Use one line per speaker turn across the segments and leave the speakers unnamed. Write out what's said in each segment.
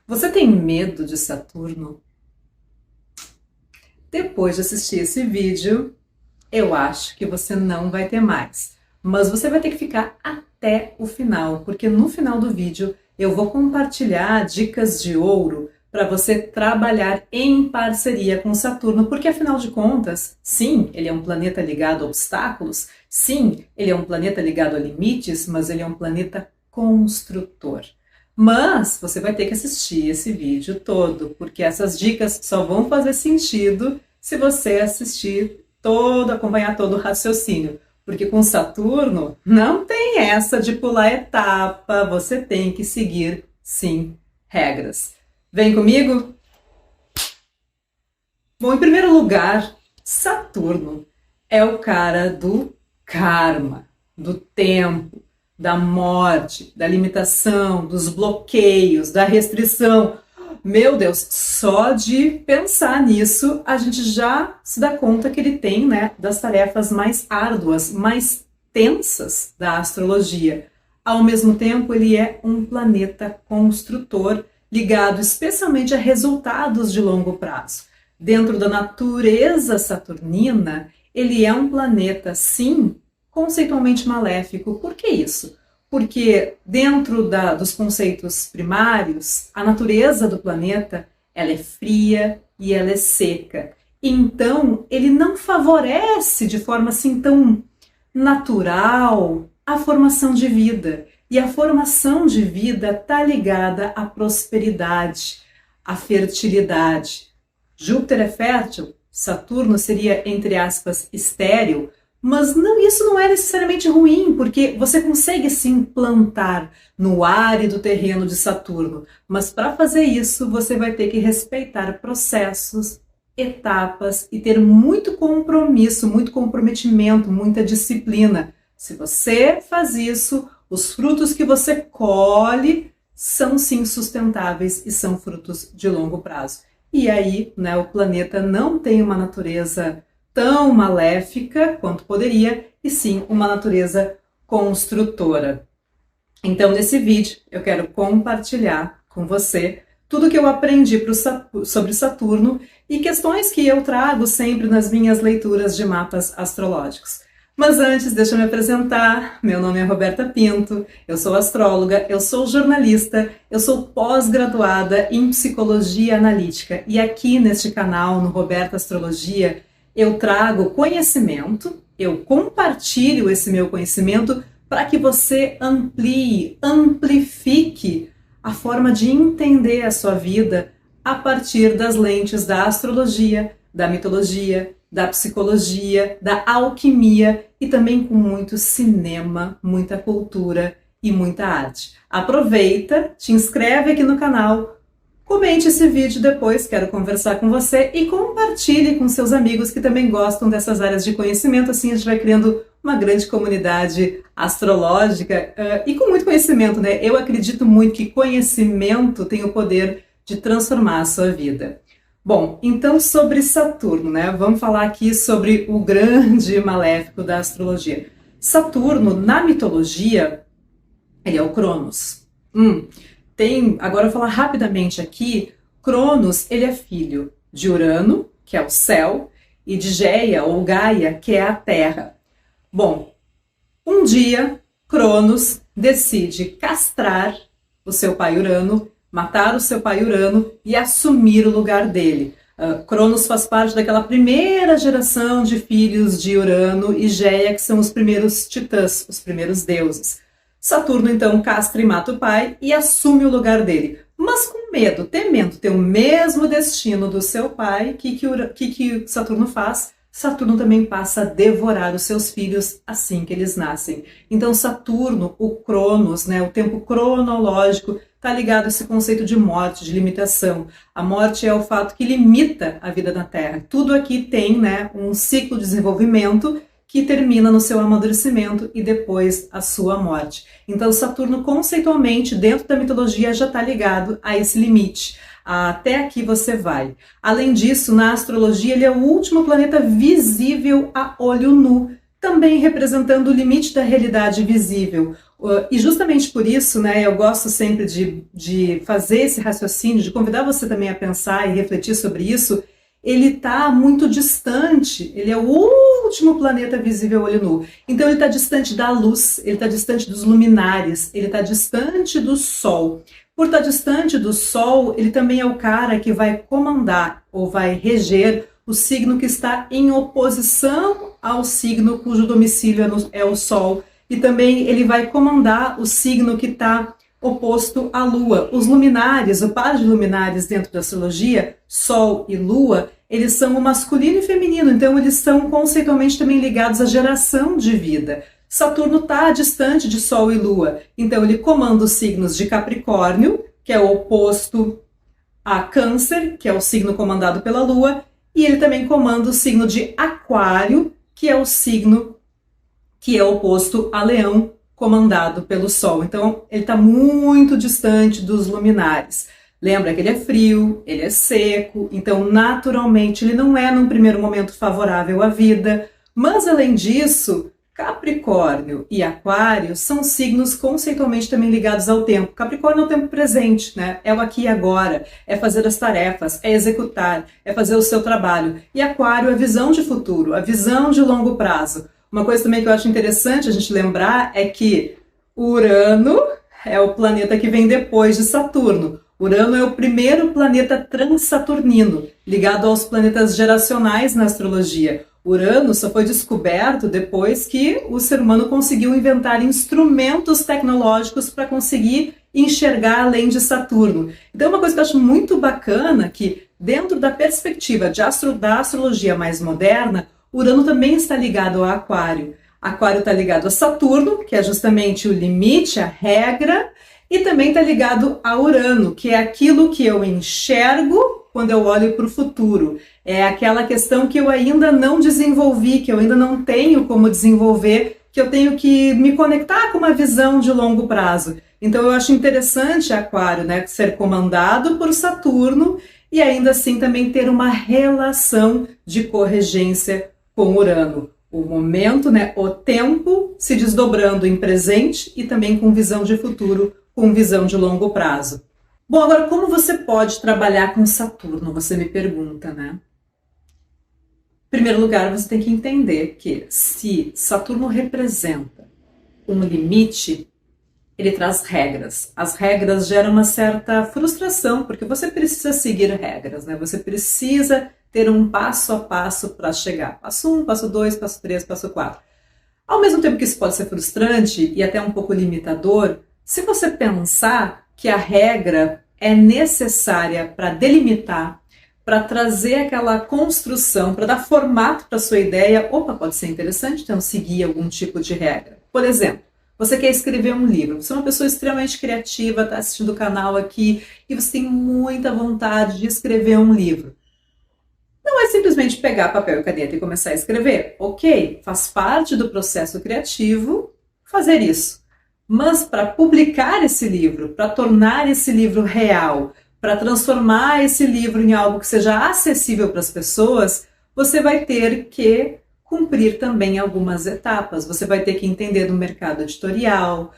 Você tem medo de Saturno? Depois de assistir esse vídeo, eu acho que você não vai ter mais. Mas você vai ter que ficar até o final, porque no final do vídeo eu vou compartilhar dicas de ouro para você trabalhar em parceria com Saturno, porque afinal de contas, sim, ele é um planeta ligado a obstáculos, sim, ele é um planeta ligado a limites, mas ele é um planeta construtor. Mas você vai ter que assistir esse vídeo todo, porque essas dicas só vão fazer sentido se você assistir todo, acompanhar todo o raciocínio. Porque com Saturno não tem essa de pular etapa, você tem que seguir, sim, regras. Vem comigo? Bom, em primeiro lugar, Saturno é o cara do karma, do tempo, da morte, da limitação, dos bloqueios, da restrição. Meu Deus, só de pensar nisso, a gente já se dá conta que ele tem, né, das tarefas mais árduas, mais tensas da astrologia. Ao mesmo tempo, ele é um planeta construtor, ligado especialmente a resultados de longo prazo. Dentro da natureza saturnina, ele é um planeta, sim, conceitualmente maléfico. Por que isso? Porque dentro dos conceitos primários, a natureza do planeta ela é fria e ela é seca. Então, ele não favorece de forma assim tão natural a formação de vida. E a formação de vida está ligada à prosperidade, à fertilidade. Júpiter é fértil, Saturno seria, entre aspas, estéril, mas isso não é necessariamente ruim, porque você consegue sim plantar no árido terreno de Saturno, mas para fazer isso você vai ter que respeitar processos, etapas e ter muito compromisso, muito comprometimento, muita disciplina. Se você faz isso, os frutos que você colhe são sim sustentáveis e são frutos de longo prazo. E aí, né, o planeta não tem uma natureza tão maléfica quanto poderia, e sim uma natureza construtora. Então, nesse vídeo, eu quero compartilhar com você tudo que eu aprendi sobre Saturno e questões que eu trago sempre nas minhas leituras de mapas astrológicos. Mas antes, deixa eu me apresentar. Meu nome é Roberta Pinto, eu sou astróloga, eu sou jornalista, eu sou pós-graduada em psicologia analítica. E aqui neste canal, no Roberta Astrologia, eu trago conhecimento, eu compartilho esse meu conhecimento para que você amplie, amplifique a forma de entender a sua vida a partir das lentes da astrologia, da mitologia, da psicologia, da alquimia e também com muito cinema, muita cultura e muita arte. Aproveita, te inscreve aqui no canal, comente esse vídeo depois, quero conversar com você e compartilhe com seus amigos que também gostam dessas áreas de conhecimento, assim a gente vai criando uma grande comunidade astrológica e com muito conhecimento, né? Eu acredito muito que conhecimento tem o poder de transformar a sua vida. Bom, então sobre Saturno, né? Vamos falar aqui sobre o grande maléfico da astrologia. Saturno, na mitologia, ele é o Cronos. Agora eu vou falar rapidamente aqui, Cronos, ele é filho de Urano, que é o céu, e de Geia, ou Gaia, que é a terra. Bom, um dia, Cronos decide castrar o seu pai Urano, matar o seu pai Urano e assumir o lugar dele. Cronos faz parte daquela primeira geração de filhos de Urano e Geia, que são os primeiros titãs, os primeiros deuses. Saturno, então, castra e mata o pai e assume o lugar dele. Mas com medo, temendo ter o mesmo destino do seu pai, o que Saturno faz? Saturno também passa a devorar os seus filhos assim que eles nascem. Então Saturno, o Cronos, né, o tempo cronológico, está ligado a esse conceito de morte, de limitação. A morte é o fato que limita a vida na Terra. Tudo aqui tem, né, um ciclo de desenvolvimento que termina no seu amadurecimento e depois a sua morte. Então Saturno, conceitualmente, dentro da mitologia, já está ligado a esse limite. Até aqui você vai. Além disso, na astrologia, ele é o último planeta visível a olho nu. também representando o limite da realidade visível. E justamente por isso, né, eu gosto sempre de fazer esse raciocínio, de convidar você também a pensar e refletir sobre isso. Ele está muito distante, ele é o último planeta visível a olho nu. Então ele está distante da luz, ele está distante dos luminares, ele está distante do Sol. Por estar distante do Sol, ele também é o cara que vai comandar ou vai reger o signo que está em oposição ao signo cujo domicílio é o Sol. E também ele vai comandar o signo que está oposto à Lua. Os luminares, o par de luminares dentro da astrologia, Sol e Lua, eles são o masculino e feminino, então eles são conceitualmente também ligados à geração de vida. Saturno está distante de Sol e Lua, então ele comanda os signos de Capricórnio, que é o oposto a Câncer, que é o signo comandado pela Lua, e ele também comanda o signo de Aquário, que é o signo que é oposto a Leão, comandado pelo Sol. Então, ele está muito distante dos luminares. Lembra que ele é frio, ele é seco, então, naturalmente, ele não é, num primeiro momento, favorável à vida. Mas, além disso, Capricórnio e Aquário são signos conceitualmente também ligados ao tempo. Capricórnio é o tempo presente, né? É o aqui e agora, é fazer as tarefas, é executar, é fazer o seu trabalho. E Aquário é a visão de futuro, a visão de longo prazo. Uma coisa também que eu acho interessante a gente lembrar é que Urano é o planeta que vem depois de Saturno. Urano é o primeiro planeta transsaturnino, ligado aos planetas geracionais na astrologia. Urano só foi descoberto depois que o ser humano conseguiu inventar instrumentos tecnológicos para conseguir enxergar além de Saturno. Então, uma coisa que eu acho muito bacana que, dentro da perspectiva da astrologia mais moderna, Urano também está ligado a Aquário. Aquário está ligado a Saturno, que é justamente o limite, a regra, e também está ligado a Urano, que é aquilo que eu enxergo quando eu olho para o futuro. É aquela questão que eu ainda não desenvolvi, que eu ainda não tenho como desenvolver, que eu tenho que me conectar com uma visão de longo prazo. Então eu acho interessante Aquário, né, ser comandado por Saturno e ainda assim também ter uma relação de corregência com Urano. O momento, né, o tempo se desdobrando em presente e também com visão de futuro, com visão de longo prazo. Bom, agora como você pode trabalhar com Saturno? Você me pergunta, né? Em primeiro lugar, você tem que entender que se Saturno representa um limite, ele traz regras. As regras geram uma certa frustração, porque você precisa seguir regras, né? Você precisa ter um passo a passo para chegar. Passo 1, passo 2, passo 3, passo 4. Ao mesmo tempo que isso pode ser frustrante e até um pouco limitador, se você pensar que a regra é necessária para delimitar, para trazer aquela construção, para dar formato para a sua ideia, opa, pode ser interessante, então seguir algum tipo de regra. Por exemplo, você quer escrever um livro, você é uma pessoa extremamente criativa, está assistindo o canal aqui e você tem muita vontade de escrever um livro. Não é simplesmente pegar papel e caneta e começar a escrever. Ok, faz parte do processo criativo fazer isso. Mas para publicar esse livro, para tornar esse livro real, para transformar esse livro em algo que seja acessível para as pessoas, você vai ter que cumprir também algumas etapas. Você vai ter que entender do mercado editorial,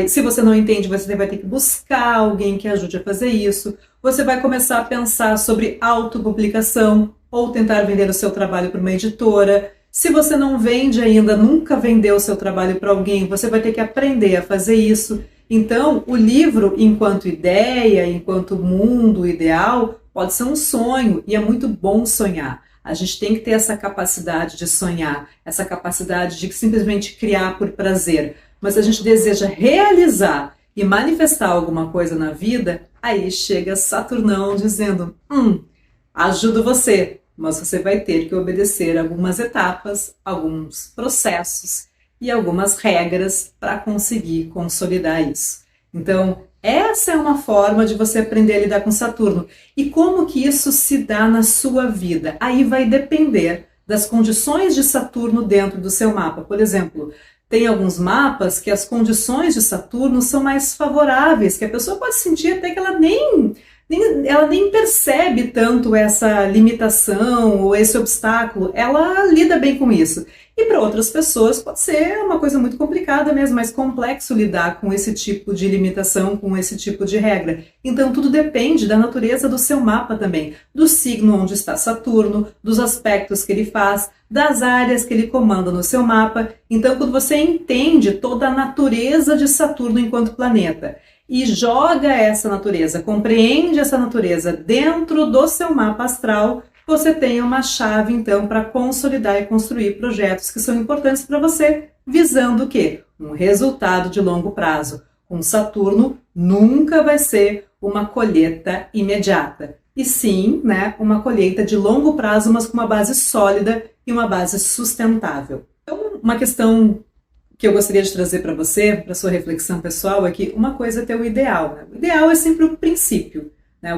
se você não entende, você vai ter que buscar alguém que ajude a fazer isso. Você vai começar a pensar sobre autopublicação ou tentar vender o seu trabalho para uma editora. Se você não vende ainda, nunca vendeu o seu trabalho para alguém, você vai ter que aprender a fazer isso. Então, o livro, enquanto ideia, enquanto mundo ideal, pode ser um sonho e é muito bom sonhar. A gente tem que ter essa capacidade de sonhar, essa capacidade de simplesmente criar por prazer. Mas se a gente deseja realizar e manifestar alguma coisa na vida, aí chega Saturnão dizendo, ajudo você, mas você vai ter que obedecer algumas etapas, alguns processos e algumas regras para conseguir consolidar isso. Então, essa é uma forma de você aprender a lidar com Saturno. E como que isso se dá na sua vida? Aí vai depender das condições de Saturno dentro do seu mapa. Por exemplo, tem alguns mapas que as condições de Saturno são mais favoráveis, que a pessoa pode sentir até que ela nem percebe tanto essa limitação ou esse obstáculo, ela lida bem com isso. E para outras pessoas pode ser uma coisa muito complicada mesmo, mais complexo lidar com esse tipo de limitação, com esse tipo de regra. Então tudo depende da natureza do seu mapa também, do signo onde está Saturno, dos aspectos que ele faz, das áreas que ele comanda no seu mapa. Então quando você entende toda a natureza de Saturno enquanto planeta e joga essa natureza, compreende essa natureza dentro do seu mapa astral, você tem uma chave, então, para consolidar e construir projetos que são importantes para você, visando o quê? Um resultado de longo prazo. Com Saturno, nunca vai ser uma colheita imediata. E sim, né, uma colheita de longo prazo, mas com uma base sólida e uma base sustentável. Então, uma questão que eu gostaria de trazer para você, para sua reflexão pessoal, é que uma coisa é ter o ideal. Né? O ideal é sempre o princípio.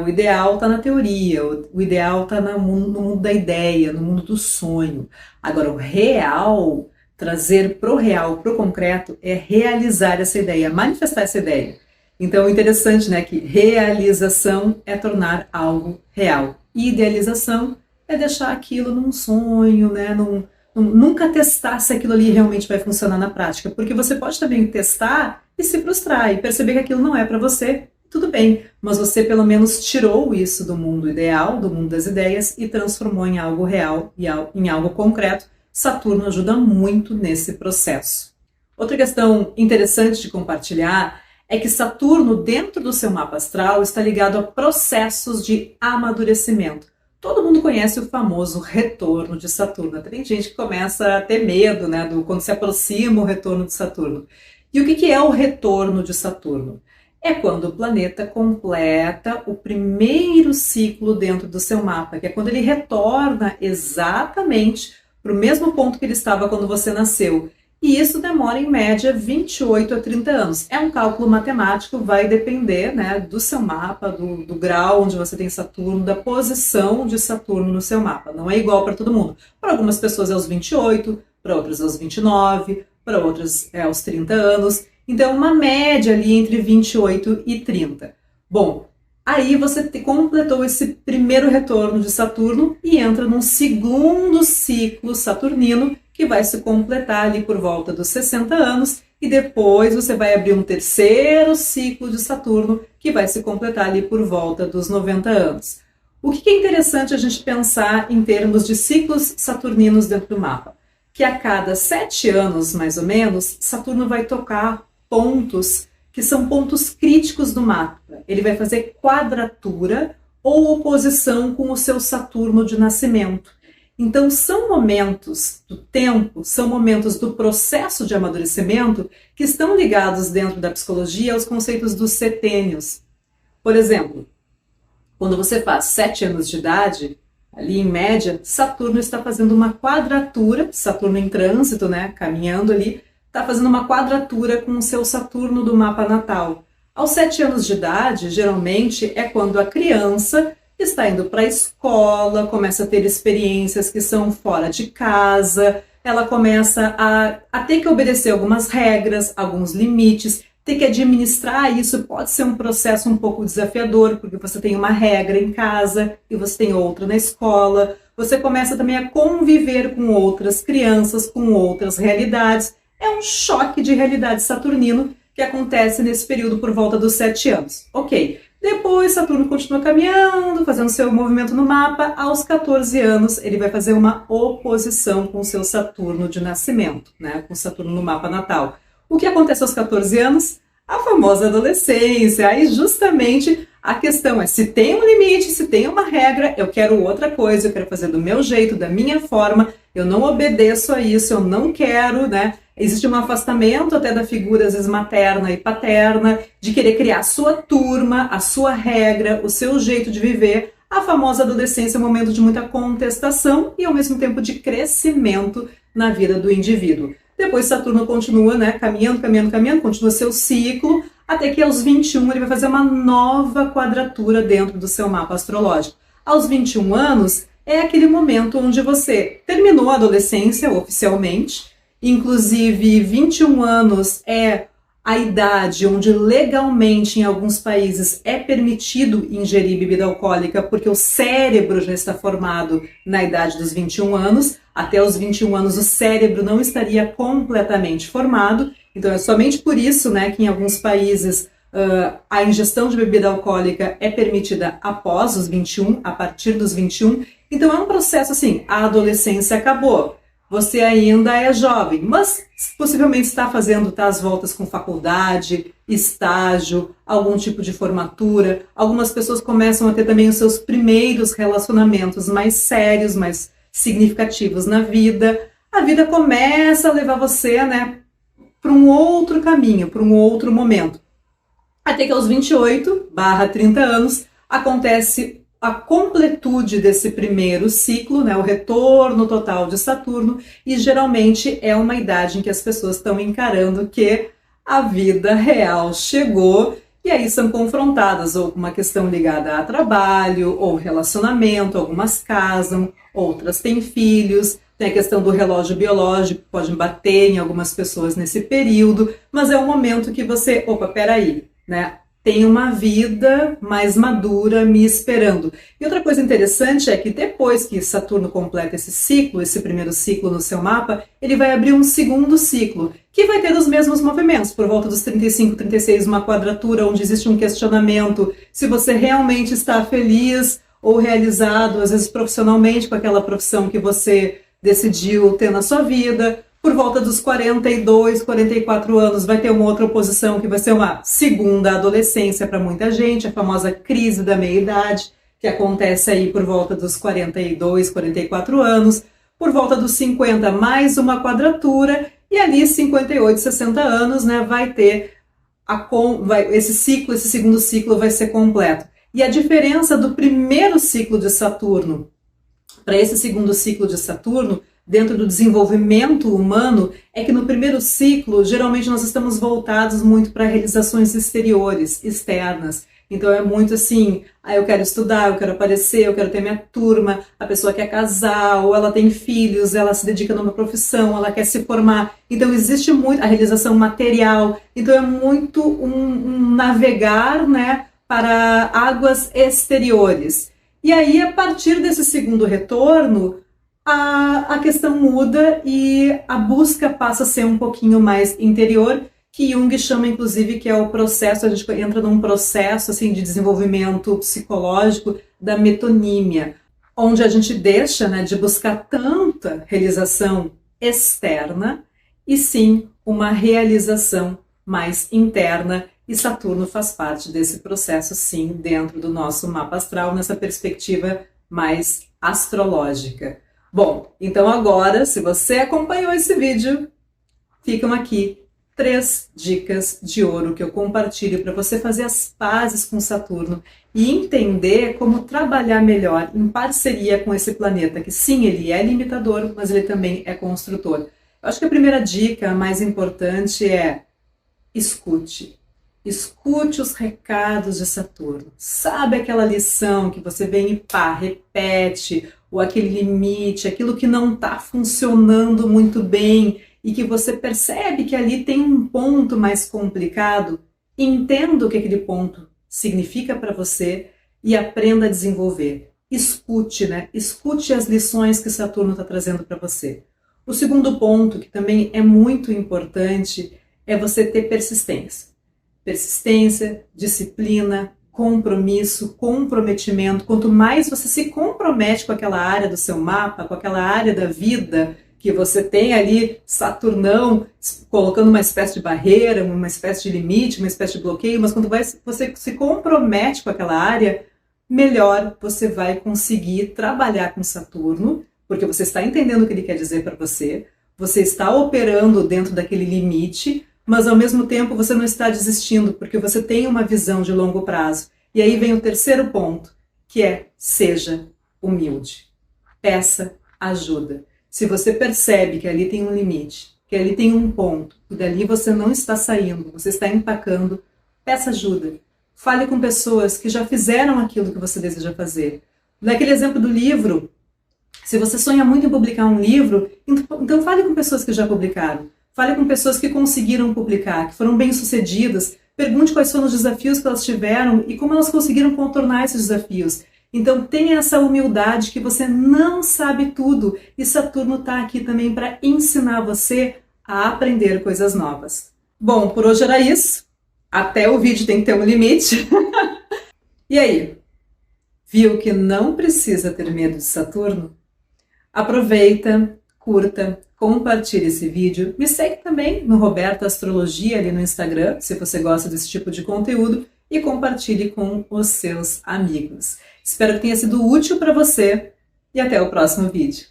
O ideal está na teoria, o ideal está no mundo da ideia, no mundo do sonho. Agora, o real, trazer para o real, para o concreto, é realizar essa ideia, manifestar essa ideia. Então, o interessante, né, que realização é tornar algo real. Idealização é deixar aquilo num sonho, né, nunca testar se aquilo ali realmente vai funcionar na prática. Porque você pode também testar e se frustrar e perceber que aquilo não é para você. Tudo bem, mas você pelo menos tirou isso do mundo ideal, do mundo das ideias e transformou em algo real e em algo concreto. Saturno ajuda muito nesse processo. Outra questão interessante de compartilhar é que Saturno, dentro do seu mapa astral, está ligado a processos de amadurecimento. Todo mundo conhece o famoso retorno de Saturno. Tem gente que começa a ter medo, né, quando se aproxima o retorno de Saturno. E o que é o retorno de Saturno? É quando o planeta completa o primeiro ciclo dentro do seu mapa, que é quando ele retorna exatamente para o mesmo ponto que ele estava quando você nasceu. E isso demora, em média, 28 a 30 anos. É um cálculo matemático, vai depender, né, do seu mapa, do grau onde você tem Saturno, da posição de Saturno no seu mapa. Não é igual para todo mundo. Para algumas pessoas é aos 28, para outras aos 29, para outras é aos 30 anos. Então, uma média ali entre 28 e 30. Bom, aí você completou esse primeiro retorno de Saturno e entra num segundo ciclo saturnino que vai se completar ali por volta dos 60 anos e depois você vai abrir um terceiro ciclo de Saturno que vai se completar ali por volta dos 90 anos. O que é interessante a gente pensar em termos de ciclos saturninos dentro do mapa? Que a cada 7 anos, mais ou menos, Saturno vai tocar pontos que são pontos críticos do mapa. Ele vai fazer quadratura ou oposição com o seu Saturno de nascimento. Então, são momentos do tempo, são momentos do processo de amadurecimento que estão ligados dentro da psicologia aos conceitos dos setênios. Por exemplo, quando você faz 7 anos de idade, ali em média, Saturno está fazendo uma quadratura, Saturno em trânsito, né, caminhando ali, está fazendo uma quadratura com o seu Saturno do mapa natal. Aos 7 anos de idade, geralmente, é quando a criança está indo para a escola, começa a ter experiências que são fora de casa, ela começa a ter que obedecer algumas regras, alguns limites, ter que administrar isso pode ser um processo um pouco desafiador, porque você tem uma regra em casa e você tem outra na escola, você começa também a conviver com outras crianças, com outras realidades. É um choque de realidade saturnino que acontece nesse período por volta dos 7 anos. Ok, depois Saturno continua caminhando, fazendo seu movimento no mapa. Aos 14 anos ele vai fazer uma oposição com o seu Saturno de nascimento, né? Com Saturno no mapa natal. O que acontece aos 14 anos? A famosa adolescência. Aí justamente a questão é, se tem um limite, se tem uma regra, eu quero outra coisa, eu quero fazer do meu jeito, da minha forma, eu não obedeço a isso, eu não quero, né? Existe um afastamento até da figura, às vezes, materna e paterna, de querer criar a sua turma, a sua regra, o seu jeito de viver. A famosa adolescência é um momento de muita contestação e, ao mesmo tempo, de crescimento na vida do indivíduo. Depois Saturno continua, né, caminhando, continua seu ciclo, até que aos 21 ele vai fazer uma nova quadratura dentro do seu mapa astrológico. Aos 21 anos é aquele momento onde você terminou a adolescência oficialmente, inclusive 21 anos é a idade onde legalmente em alguns países é permitido ingerir bebida alcoólica porque o cérebro já está formado na idade dos 21 anos. Até os 21 anos o cérebro não estaria completamente formado. Então é somente por isso, né, que em alguns países a ingestão de bebida alcoólica é permitida após os 21, a partir dos 21. Então é um processo assim, a adolescência acabou. Você ainda é jovem, mas possivelmente está fazendo as voltas com faculdade, estágio, algum tipo de formatura. Algumas pessoas começam a ter também os seus primeiros relacionamentos mais sérios, mais significativos na vida. A vida começa a levar você, né, para um outro caminho, para um outro momento. Até que aos 28/30 anos acontece a completude desse primeiro ciclo, né, o retorno total de Saturno, e geralmente é uma idade em que as pessoas estão encarando que a vida real chegou, e aí são confrontadas ou com uma questão ligada a trabalho ou relacionamento. Algumas casam, outras têm filhos, tem a questão do relógio biológico, pode bater em algumas pessoas nesse período, mas é um momento que você, peraí, né? Tem uma vida mais madura me esperando. E outra coisa interessante é que depois que Saturno completa esse ciclo, esse primeiro ciclo no seu mapa, ele vai abrir um segundo ciclo, que vai ter os mesmos movimentos. Por volta dos 35, 36, uma quadratura onde existe um questionamento se você realmente está feliz ou realizado, às vezes profissionalmente, com aquela profissão que você decidiu ter na sua vida. Por volta dos 42, 44 anos vai ter uma outra oposição que vai ser uma segunda adolescência para muita gente, a famosa crise da meia-idade, que acontece aí por volta dos 42, 44 anos. Por volta dos 50, mais uma quadratura, e ali 58, 60 anos, né, vai ter esse ciclo, esse segundo ciclo vai ser completo. E a diferença do primeiro ciclo de Saturno para esse segundo ciclo de Saturno, dentro do desenvolvimento humano, é que no primeiro ciclo, geralmente nós estamos voltados muito para realizações exteriores, externas. Então é muito assim, eu quero estudar, eu quero aparecer, eu quero ter minha turma, a pessoa quer casar, ou ela tem filhos, ela se dedica numa profissão, ela quer se formar. Então existe muito a realização material, então é muito um navegar, né, para águas exteriores. E aí, a partir desse segundo retorno, a questão muda e a busca passa a ser um pouquinho mais interior, que Jung chama, inclusive, que é o processo, a gente entra num processo assim, de desenvolvimento psicológico da metonímia, onde a gente deixa, né, de buscar tanta realização externa e sim uma realização mais interna, e Saturno faz parte desse processo, sim, dentro do nosso mapa astral, nessa perspectiva mais astrológica. Bom, então agora, se você acompanhou esse vídeo, ficam aqui 3 dicas de ouro que eu compartilho para você fazer as pazes com Saturno e entender como trabalhar melhor em parceria com esse planeta, que sim, ele é limitador, mas ele também é construtor. Eu acho que a primeira dica, a mais importante, é escute. Escute os recados de Saturno. Sabe aquela lição que você vem e repete, ou aquele limite, aquilo que não está funcionando muito bem e que você percebe que ali tem um ponto mais complicado? Entenda o que aquele ponto significa para você e aprenda a desenvolver. Escute, né? Escute as lições que Saturno está trazendo para você. O segundo ponto, que também é muito importante, é você ter persistência. Persistência, disciplina, compromisso, comprometimento. Quanto mais você se compromete com aquela área do seu mapa, com aquela área da vida que você tem ali, Saturnão, colocando uma espécie de barreira, uma espécie de limite, uma espécie de bloqueio, mas quando você se compromete com aquela área, melhor você vai conseguir trabalhar com Saturno, porque você está entendendo o que ele quer dizer para você está operando dentro daquele limite, mas ao mesmo tempo você não está desistindo, porque você tem uma visão de longo prazo. E aí vem o terceiro ponto, que é: seja humilde. Peça ajuda. Se você percebe que ali tem um limite, que ali tem um ponto, e dali você não está saindo, você está empacando, peça ajuda. Fale com pessoas que já fizeram aquilo que você deseja fazer. Naquele exemplo do livro, se você sonha muito em publicar um livro, então fale com pessoas que já publicaram. Fale com pessoas que conseguiram publicar, que foram bem-sucedidas. Pergunte quais foram os desafios que elas tiveram e como elas conseguiram contornar esses desafios. Então tenha essa humildade que você não sabe tudo e Saturno está aqui também para ensinar você a aprender coisas novas. Bom, por hoje era isso. Até o vídeo tem que ter um limite. E aí? Viu que não precisa ter medo de Saturno? Aproveita, curta, compartilhe esse vídeo. Me segue também no Roberto Astrologia ali no Instagram, se você gosta desse tipo de conteúdo, e compartilhe com os seus amigos. Espero que tenha sido útil para você e até o próximo vídeo.